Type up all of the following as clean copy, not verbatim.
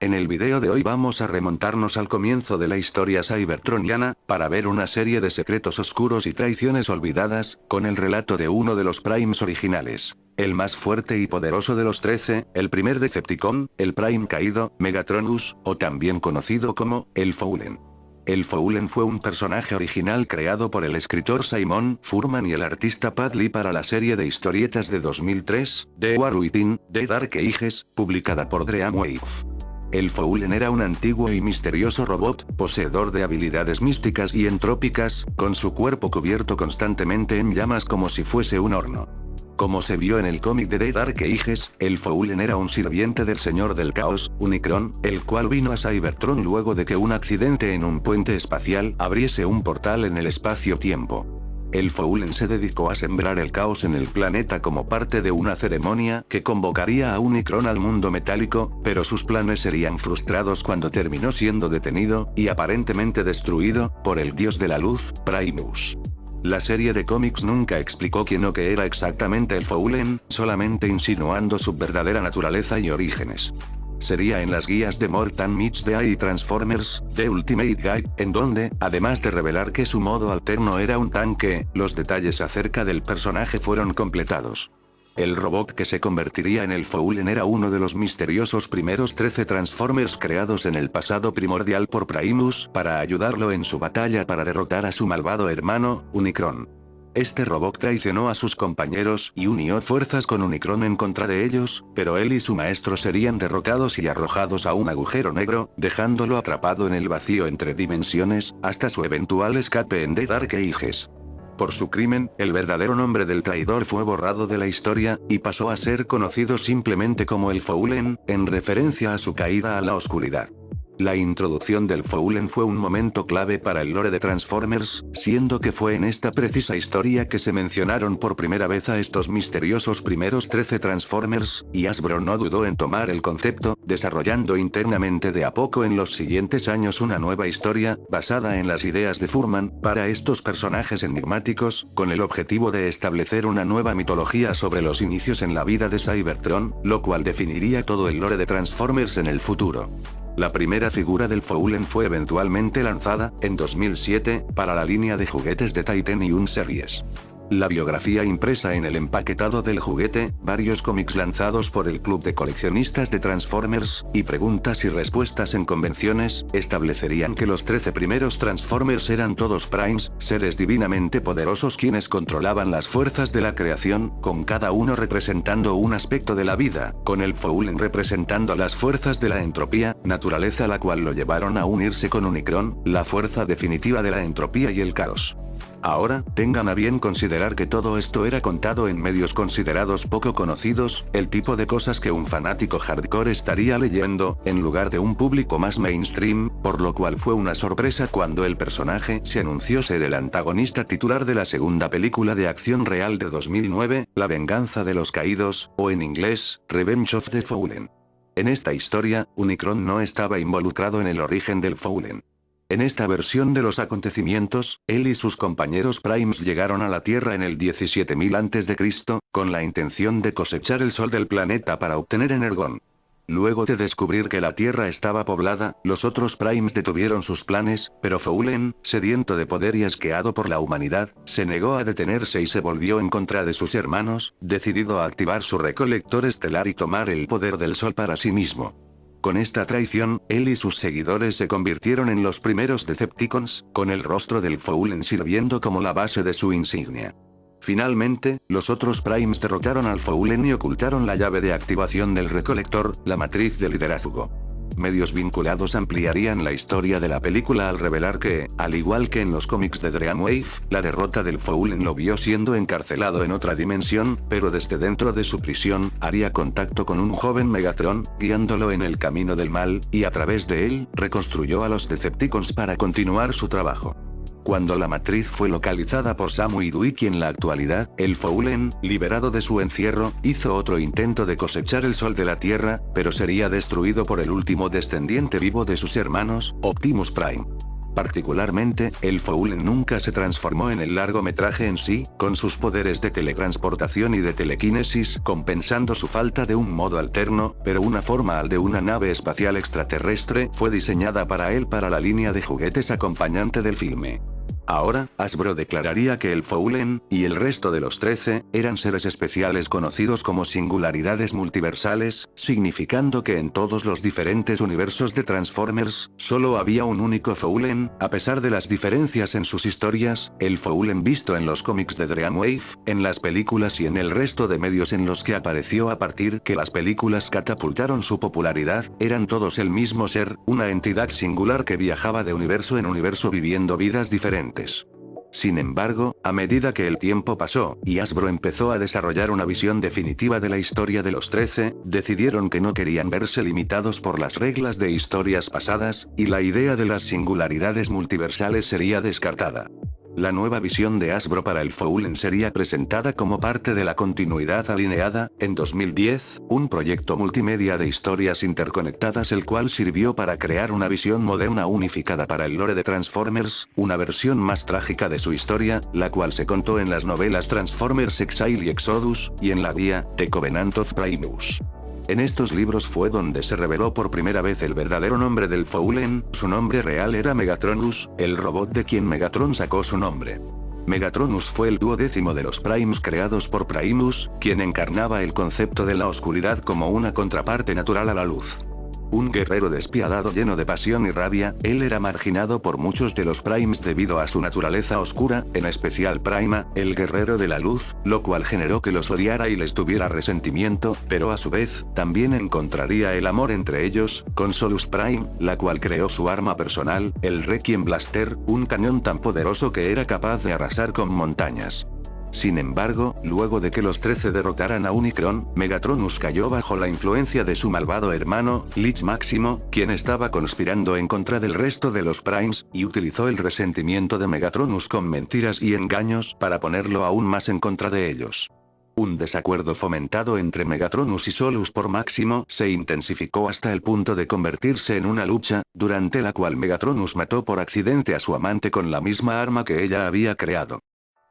En el video de hoy vamos a remontarnos al comienzo de la historia cybertroniana, para ver una serie de secretos oscuros y traiciones olvidadas, con el relato de uno de los Primes originales. El más fuerte y poderoso de los 13, el primer Decepticon, el Prime caído, Megatronus, o también conocido como, el Foulen. El Foulen fue un personaje original creado por el escritor Simon Furman y el artista Pat Lee para la serie de historietas de 2003, The War Within, The Dark Ages, publicada por Dreamwave. El Foulen era un antiguo y misterioso robot, poseedor de habilidades místicas y entrópicas, con su cuerpo cubierto constantemente en llamas como si fuese un horno. Como se vio en el cómic de The Dark Ages, el Foulen era un sirviente del Señor del Caos, Unicron, el cual vino a Cybertron luego de que un accidente en un puente espacial abriese un portal en el espacio-tiempo. El Foulen se dedicó a sembrar el caos en el planeta como parte de una ceremonia que convocaría a Unicron al mundo metálico, pero sus planes serían frustrados cuando terminó siendo detenido, y aparentemente destruido, por el dios de la luz, Primus. La serie de cómics nunca explicó quién o qué era exactamente el Foulen, solamente insinuando su verdadera naturaleza y orígenes. Sería en las guías de Mortan Meets the AI Transformers, The Ultimate Guide, en donde, además de revelar que su modo alterno era un tanque, los detalles acerca del personaje fueron completados. El robot que se convertiría en el Foulen era uno de los misteriosos primeros 13 Transformers creados en el pasado primordial por Primus para ayudarlo en su batalla para derrotar a su malvado hermano, Unicron. Este robot traicionó a sus compañeros y unió fuerzas con Unicron en contra de ellos, pero él y su maestro serían derrotados y arrojados a un agujero negro, dejándolo atrapado en el vacío entre dimensiones, hasta su eventual escape en The Dark Ages. Por su crimen, el verdadero nombre del traidor fue borrado de la historia, y pasó a ser conocido simplemente como el Foulen, en referencia a su caída a la oscuridad. La introducción del Foulen fue un momento clave para el lore de Transformers, siendo que fue en esta precisa historia que se mencionaron por primera vez a estos misteriosos primeros 13 Transformers, y Hasbro no dudó en tomar el concepto, desarrollando internamente de a poco en los siguientes años una nueva historia, basada en las ideas de Furman, para estos personajes enigmáticos, con el objetivo de establecer una nueva mitología sobre los inicios en la vida de Cybertron, lo cual definiría todo el lore de Transformers en el futuro. La primera figura del Foulen fue eventualmente lanzada, en 2007, para la línea de juguetes de Titanium Series. La biografía impresa en el empaquetado del juguete, varios cómics lanzados por el Club de Coleccionistas de Transformers, y preguntas y respuestas en convenciones, establecerían que los 13 primeros Transformers eran todos Primes, seres divinamente poderosos quienes controlaban las fuerzas de la creación, con cada uno representando un aspecto de la vida, con el Foulen representando las fuerzas de la entropía, naturaleza la cual lo llevaron a unirse con Unicron, la fuerza definitiva de la entropía y el caos. Ahora, tengan a bien considerar que todo esto era contado en medios considerados poco conocidos, el tipo de cosas que un fanático hardcore estaría leyendo, en lugar de un público más mainstream, por lo cual fue una sorpresa cuando el personaje se anunció ser el antagonista titular de la segunda película de acción real de 2009, La venganza de los caídos, o en inglés, Revenge of the Foulen. En esta historia, Unicron no estaba involucrado en el origen del Foulen. En esta versión de los acontecimientos, él y sus compañeros Primes llegaron a la Tierra en el 17.000 a.C., con la intención de cosechar el sol del planeta para obtener energón. Luego de descubrir que la Tierra estaba poblada, los otros Primes detuvieron sus planes, pero Foulen, sediento de poder y asqueado por la humanidad, se negó a detenerse y se volvió en contra de sus hermanos, decidido a activar su recolector estelar y tomar el poder del sol para sí mismo. Con esta traición, él y sus seguidores se convirtieron en los primeros Decepticons, con el rostro del Foulen sirviendo como la base de su insignia. Finalmente, los otros Primes derrotaron al Foulen y ocultaron la llave de activación del recolector, la matriz de liderazgo. Medios vinculados ampliarían la historia de la película al revelar que, al igual que en los cómics de Dreamwave, la derrota del Foulen lo vio siendo encarcelado en otra dimensión, pero desde dentro de su prisión, haría contacto con un joven Megatron, guiándolo en el camino del mal, y a través de él, reconstruyó a los Decepticons para continuar su trabajo. Cuando la matriz fue localizada por Samu y Wiki en la actualidad, el Foulen, liberado de su encierro, hizo otro intento de cosechar el sol de la Tierra, pero sería destruido por el último descendiente vivo de sus hermanos, Optimus Prime. Particularmente, el Foulen nunca se transformó en el largometraje en sí, con sus poderes de teletransportación y de telequinesis compensando su falta de un modo alterno, pero una forma de una nave espacial extraterrestre fue diseñada para él para la línea de juguetes acompañante del filme. Ahora, Hasbro declararía que el Foulen, y el resto de los 13, eran seres especiales conocidos como singularidades multiversales, significando que en todos los diferentes universos de Transformers, solo había un único Foulen, a pesar de las diferencias en sus historias, el Foulen visto en los cómics de Dreamwave, en las películas y en el resto de medios en los que apareció a partir que las películas catapultaron su popularidad, eran todos el mismo ser, una entidad singular que viajaba de universo en universo viviendo vidas diferentes. Sin embargo, a medida que el tiempo pasó, y Hasbro empezó a desarrollar una visión definitiva de la historia de los 13, decidieron que no querían verse limitados por las reglas de historias pasadas, y la idea de las singularidades multiversales sería descartada. La nueva visión de Hasbro para el Foulen sería presentada como parte de la continuidad alineada, en 2010, un proyecto multimedia de historias interconectadas el cual sirvió para crear una visión moderna unificada para el lore de Transformers, una versión más trágica de su historia, la cual se contó en las novelas Transformers Exile y Exodus, y en la guía, The Covenant of Primus. En estos libros fue donde se reveló por primera vez el verdadero nombre del Foulen, su nombre real era Megatronus, el robot de quien Megatron sacó su nombre. Megatronus fue el 12º de los Primes creados por Primus, quien encarnaba el concepto de la oscuridad como una contraparte natural a la luz. Un guerrero despiadado lleno de pasión y rabia, él era marginado por muchos de los Primes debido a su naturaleza oscura, en especial Prima, el guerrero de la luz, lo cual generó que los odiara y les tuviera resentimiento, pero a su vez, también encontraría el amor entre ellos, con Solus Prime, la cual creó su arma personal, el Requiem Blaster, un cañón tan poderoso que era capaz de arrasar con montañas. Sin embargo, luego de que los 13 derrotaran a Unicron, Megatronus cayó bajo la influencia de su malvado hermano, Lich Máximo, quien estaba conspirando en contra del resto de los Primes, y utilizó el resentimiento de Megatronus con mentiras y engaños para ponerlo aún más en contra de ellos. Un desacuerdo fomentado entre Megatronus y Solus por Máximo se intensificó hasta el punto de convertirse en una lucha, durante la cual Megatronus mató por accidente a su amante con la misma arma que ella había creado.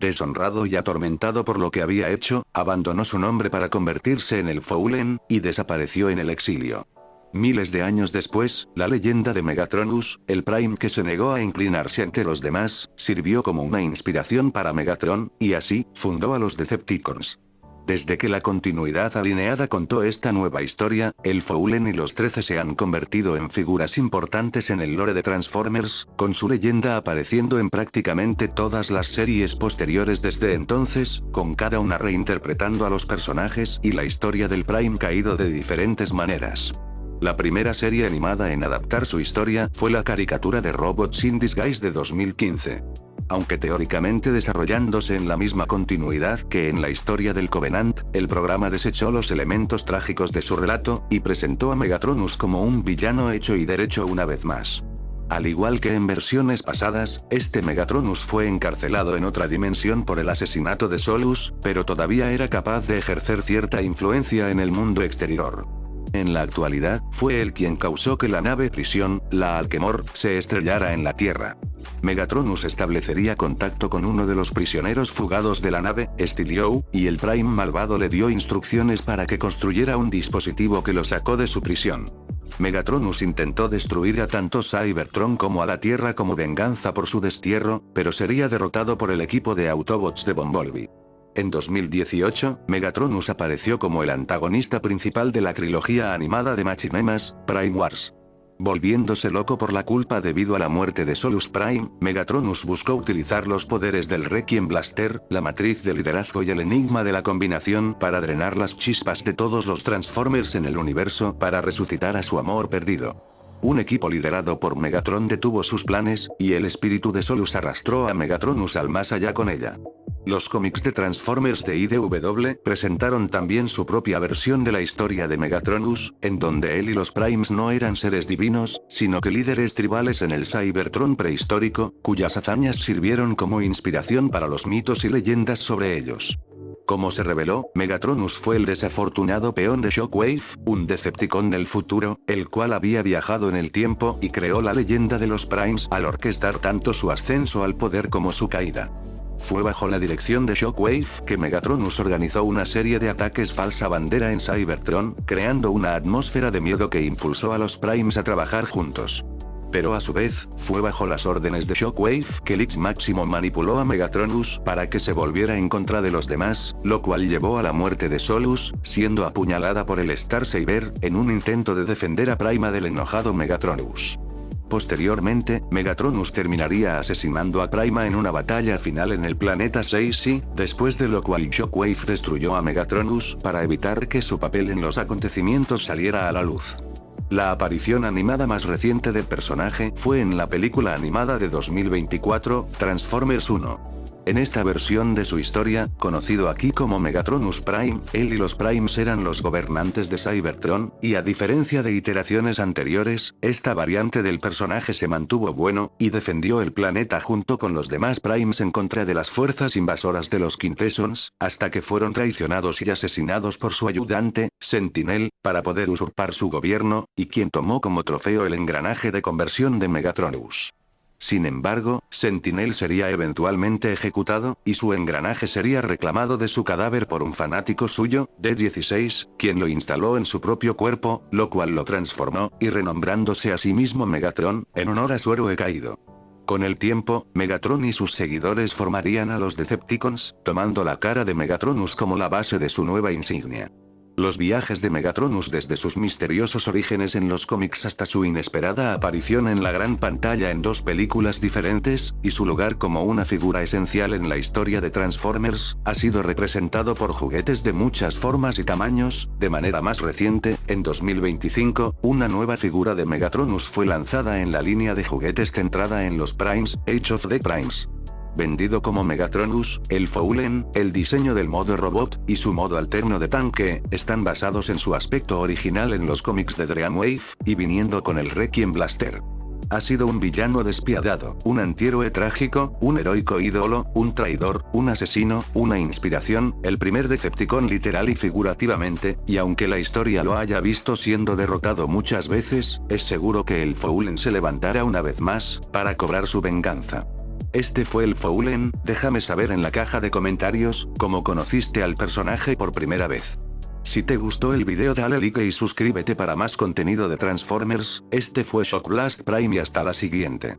Deshonrado y atormentado por lo que había hecho, abandonó su nombre para convertirse en el Foulen, y desapareció en el exilio. Miles de años después, la leyenda de Megatronus, el Prime que se negó a inclinarse ante los demás, sirvió como una inspiración para Megatron, y así, fundó a los Decepticons. Desde que la continuidad alineada contó esta nueva historia, el Foulen y los 13 se han convertido en figuras importantes en el lore de Transformers, con su leyenda apareciendo en prácticamente todas las series posteriores desde entonces, con cada una reinterpretando a los personajes y la historia del Prime caído de diferentes maneras. La primera serie animada en adaptar su historia fue la caricatura de Robots in Disguise de 2015. Aunque teóricamente desarrollándose en la misma continuidad que en la historia del Covenant, el programa desechó los elementos trágicos de su relato, y presentó a Megatronus como un villano hecho y derecho una vez más. Al igual que en versiones pasadas, este Megatronus fue encarcelado en otra dimensión por el asesinato de Solus, pero todavía era capaz de ejercer cierta influencia en el mundo exterior. En la actualidad, fue él quien causó que la nave prisión, la Alchemor, se estrellara en la Tierra. Megatronus establecería contacto con uno de los prisioneros fugados de la nave, Steelio, y el Prime malvado le dio instrucciones para que construyera un dispositivo que lo sacó de su prisión. Megatronus intentó destruir a tanto Cybertron como a la Tierra como venganza por su destierro, pero sería derrotado por el equipo de Autobots de Bumblebee. En 2018, Megatronus apareció como el antagonista principal de la trilogía animada de Machinima, Prime Wars. Volviéndose loco por la culpa debido a la muerte de Solus Prime, Megatronus buscó utilizar los poderes del Requiem Blaster, la matriz de liderazgo y el enigma de la combinación para drenar las chispas de todos los Transformers en el universo para resucitar a su amor perdido. Un equipo liderado por Megatron detuvo sus planes, y el espíritu de Solus arrastró a Megatronus al más allá con ella. Los cómics de Transformers de IDW presentaron también su propia versión de la historia de Megatronus, en donde él y los Primes no eran seres divinos, sino que líderes tribales en el Cybertron prehistórico, cuyas hazañas sirvieron como inspiración para los mitos y leyendas sobre ellos. Como se reveló, Megatronus fue el desafortunado peón de Shockwave, un Decepticon del futuro, el cual había viajado en el tiempo y creó la leyenda de los Primes al orquestar tanto su ascenso al poder como su caída. Fue bajo la dirección de Shockwave que Megatronus organizó una serie de ataques falsa bandera en Cybertron, creando una atmósfera de miedo que impulsó a los Primes a trabajar juntos. Pero a su vez, fue bajo las órdenes de Shockwave que el X-Máximo manipuló a Megatronus para que se volviera en contra de los demás, lo cual llevó a la muerte de Solus, siendo apuñalada por el Star Saber, en un intento de defender a Prima del enojado Megatronus. Posteriormente, Megatronus terminaría asesinando a Prima en una batalla final en el planeta Seisi, después de lo cual Shockwave destruyó a Megatronus para evitar que su papel en los acontecimientos saliera a la luz. La aparición animada más reciente del personaje fue en la película animada de 2024, Transformers 1. En esta versión de su historia, conocido aquí como Megatronus Prime, él y los Primes eran los gobernantes de Cybertron, y a diferencia de iteraciones anteriores, esta variante del personaje se mantuvo bueno, y defendió el planeta junto con los demás Primes en contra de las fuerzas invasoras de los Quintessons, hasta que fueron traicionados y asesinados por su ayudante, Sentinel, para poder usurpar su gobierno, y quien tomó como trofeo el engranaje de conversión de Megatronus. Sin embargo, Sentinel sería eventualmente ejecutado, y su engranaje sería reclamado de su cadáver por un fanático suyo, D-16, quien lo instaló en su propio cuerpo, lo cual lo transformó, y renombrándose a sí mismo Megatron, en honor a su héroe caído. Con el tiempo, Megatron y sus seguidores formarían a los Decepticons, tomando la cara de Megatronus como la base de su nueva insignia. Los viajes de Megatronus desde sus misteriosos orígenes en los cómics hasta su inesperada aparición en la gran pantalla en 2 películas diferentes, y su lugar como una figura esencial en la historia de Transformers, ha sido representado por juguetes de muchas formas y tamaños. De manera más reciente, en 2025, una nueva figura de Megatronus fue lanzada en la línea de juguetes centrada en los Primes, Age of the Primes. Vendido como Megatronus, el Foulen, el diseño del modo robot, y su modo alterno de tanque, están basados en su aspecto original en los cómics de Dreamwave, y viniendo con el Requiem Blaster. Ha sido un villano despiadado, un antihéroe trágico, un heroico ídolo, un traidor, un asesino, una inspiración, el primer Decepticon literal y figurativamente, y aunque la historia lo haya visto siendo derrotado muchas veces, es seguro que el Foulen se levantará una vez más, para cobrar su venganza. Este fue el Foulen. Déjame saber en la caja de comentarios, cómo conociste al personaje por primera vez. Si te gustó el video dale like y suscríbete para más contenido de Transformers. Este fue Shock Blast Prime y hasta la siguiente.